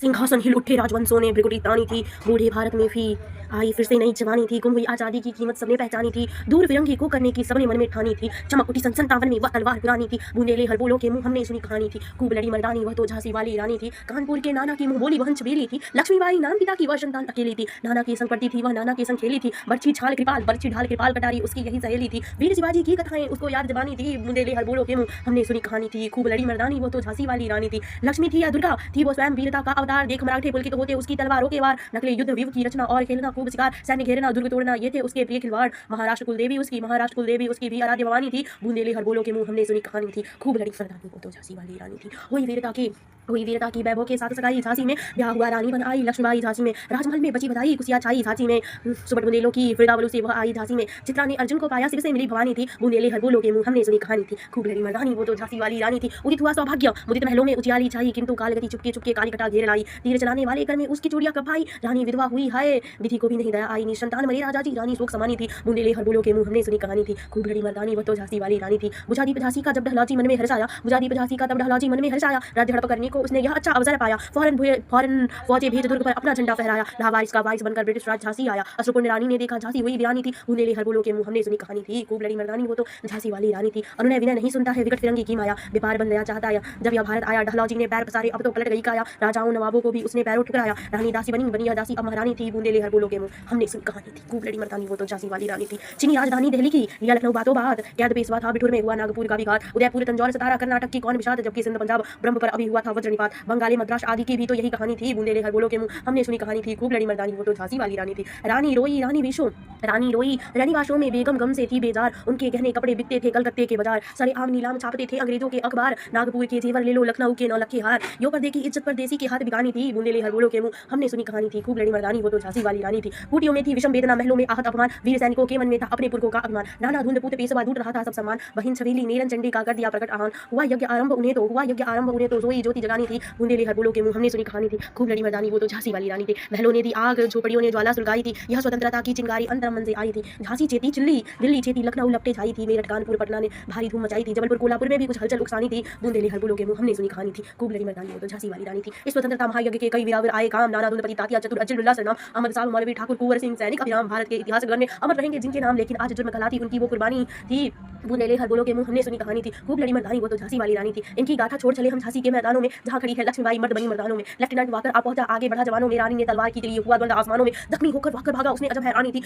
सिंहासन हिल उठे राजवंशों ने, भृगुटी तानी थी, बूढ़े भारत में भी आई फिर से नई जवानी थी। गुम हुई आजादी की कीमत सबने पहचानी थी, दूर फिरंगी को करने की सबने मन में ठानी थी। चमक उठी सन 57 में वह तलवार पुरानी थी, बूंदेले हरबोलों के मुंह हमने सुनी कहानी थी। खूब लड़ी मर्दानी वह तो झांसी वाली रानी थी, कानपुर के नाना की मुंह बोली वह छबीली थी। लक्ष्मीबाई नाम पिता की वह संतान अकेली थी, नाना के संग पड़ती थी वह नाना के संग खेली थी। बर्छी ढाल कृपाल कटारी उसकी यही सहेली थी। वीर शिवाजी की कथाएं उसको याद जबानी थी, बूंदेले हरबोलों के मुंह हमने सुनी कहानी थी। खूब लड़ी मर्दानी वो तो झांसी वाली रानी थी, लक्ष्मी थी या दुर्गा थी वो स्वयं वीरता का अवतार। देख मराठे पुलकित होते उसकी तलवारों के वार, नकली युद्ध विव की रचना और खेलना खूब शिकार। सैन्य घेरना दुर्ग तोड़ना ये थे उसके प्रिय खिलवाड़। महाराष्ट्र कुलदेवी उसकी भी आराध्य भवानी थी, बूंदेले हरबोलों के मुंह हमने सुनी कहानी थी। खूब लड़ी मर्दानी वो तो झांसी वाली रानी थी। हुई वीरता की वैभव के साथ सगाई झांसी में, ब्याह हुआ रानी बन आई लक्ष्मीबाई झांसी में। राजमहल में बची बधाई खुशियां छाई झांसी में, सुबह बुंदेलों की फिरदावलों से वह आई झांसी में। चित्रा ने अर्जुन को पाया शिव से मिली भवानी थी, बूंदेले हरबोलों के मुंह हमने सुनी कहानी थी। खूब लड़ी मर्दानी वो तो झांसी वाली रानी थी। उदित हुआ सौभाग्य मुदित महलों में उजियाली छाई, किंतु कालगति चुपके चुपके काली कटा घेर लाई। तीर चलाने वाले कर में उसकी चूड़ियां कब भाई, रानी विधवा हुई है विधि को भी नहीं दया आई। निसंतान मरे राजा जी रानी शोक समानी थी, बूंदेले हरबोलों के मुंह हमने सुनी कहानी थी। खूब लड़ी मर्दानी वो तो झांसी वाली रानी थी। बुझादी झांसी का जब डहलाजी मन में हर्ष आया, राज्य हड़प करने को उसने यह अच्छा अवसर पाया। फौरन फौजे भेज दुर्ग पर अपना झंडा फहराया, लावारिस का वारिस बनकर ब्रिटिश राज झांसी आया। अश्रुकुंड रानी ने देखा झांसी हुई वीरानी थी, बूंदेले हरबोलों के मुंह हमने सुनी कहानी थी। खूब लड़ी मर्दानी वो तो झांसी वाली रानी थी। अनुनय विनय नहीं सुनता है विकट फिरंगी की माया, व्यापार बन गया चाहता है जब यह भारत आया। डहलौजी ने पैर पसारे अब तो पलट गई काया, राजाओं नवाबों को भी उसने पैरों ठुकराया। रानी दासी बनी यह दासी अब महारानी थी, बूंदेले हरबोलों के मुंह हमने सुनी कहानी थी। खूब लड़ी मर्दानी वो तो झांसी वाली रानी थी। चीनी राजधानी दिल्ली की लिया लखनऊ बातों बात, कैद पेशवा था बिठूर में हुआ नागपुर का विघात। उदयपुर तंजौर सतारा कर्नाटक की कौन विषाद, जबकि सिंध पंजाब ब्रह्म पर अभी हुआ था वज्रनिपात। बंगाली मद्रास आदि की भी तो यही कहानी थी, बूंदेले हरबोलों के मुंह हमने सुनी कहानी थी। खूब लड़ी मर्दानी वो तो झांसी वाली रानी थी। रानी रोई रानी वाशों में बेगम गम से थी बेजार, उनके गहने कपड़े बिकते थे कलकत्ते के बाजार। सारे आम नीलाम छापते थे अंग्रेजों के अखबार, नागपुर के जेवर ले लो लखनऊ के 9 लखे हार। यो पर्दे की इज्जत परदेसी के हाथ बिकानी थी, बूंदेले हरबोलों के मुंह हमने सुनी कहानी थी। खूब लड़ी मर्दानी वो तो झांसी वाली रानी थी। कुटियों में थी विषम वेदना, महलों में आहत अपमान, वीर सैनिकों के मन में था अपने पुरखों का अभिमान। नाना धुंध पुत पेशवा लूट रहा था सब सम्मान, बहिन छबीली नीरन चंडी का कर दिया प्रकट आह्वान। हुआ यज्ञ आरंभ उन्हें तो सोई ज्योति जगानी थी, बूंदेले हरबोलों के मुंह हमने सुनी कहानी थी। खूब लड़ी मर्दानी वो तो झांसी वाली रानी थी। महलों ने दी आग, झोपड़ियों ने ज्वाला सुलगाई थी, यह स्वतंत्रता की चिंगारी अंतर मन से आई थी। झांसी चेती चिल्ली, दिल्ली चेती, लखनऊ लपटे छाई थी, मेरठ कानपुर पटना ने भारी धूम मचाई थी। जबलपुर कोल्हापुर में भी कुछ हलचल उकसानी थी, बूंदेले हरबोलों के मुंह हमने सुनी कहानी थी। खूब लड़ी मर्दानी वो तो झांसी वाली रानी थी। इस स्वतंत्रता महायज्ञ के कई वीरावर आए काम, नाना धुंधपति तात्या चतुर अज्जल बिरला सरनाम, अहमद साहब मौलवी ठाकुर कुंवर सिंह सैनिक अभिराम, भारत के इतिहास ग्रंथ में अमर रहेंगे जिनके नाम, लेकिन आज जुर्म कहलाती उनकी वो कुर्बानी थी। बूंदेले हरबोलों के मुंह हमने सुनी कहानी थी। खूब लड़ी मर्दानी वो तो झांसी वाली रानी थी। इनकी गाथा छोड़ चले हम झांसी के मैदानों में, जहां खड़ी है लक्ष्मीबाई मर्द बनी मर्दानों में। लेफ्टिनेंट वाकर आ पहुंचा आगे बढ़ा जवानों में, रानी ने तलवार की के लिए हुआ द्वंद आसमानों में, जख्मी होकर वाकर भागा उसने अजब हैरानी थी।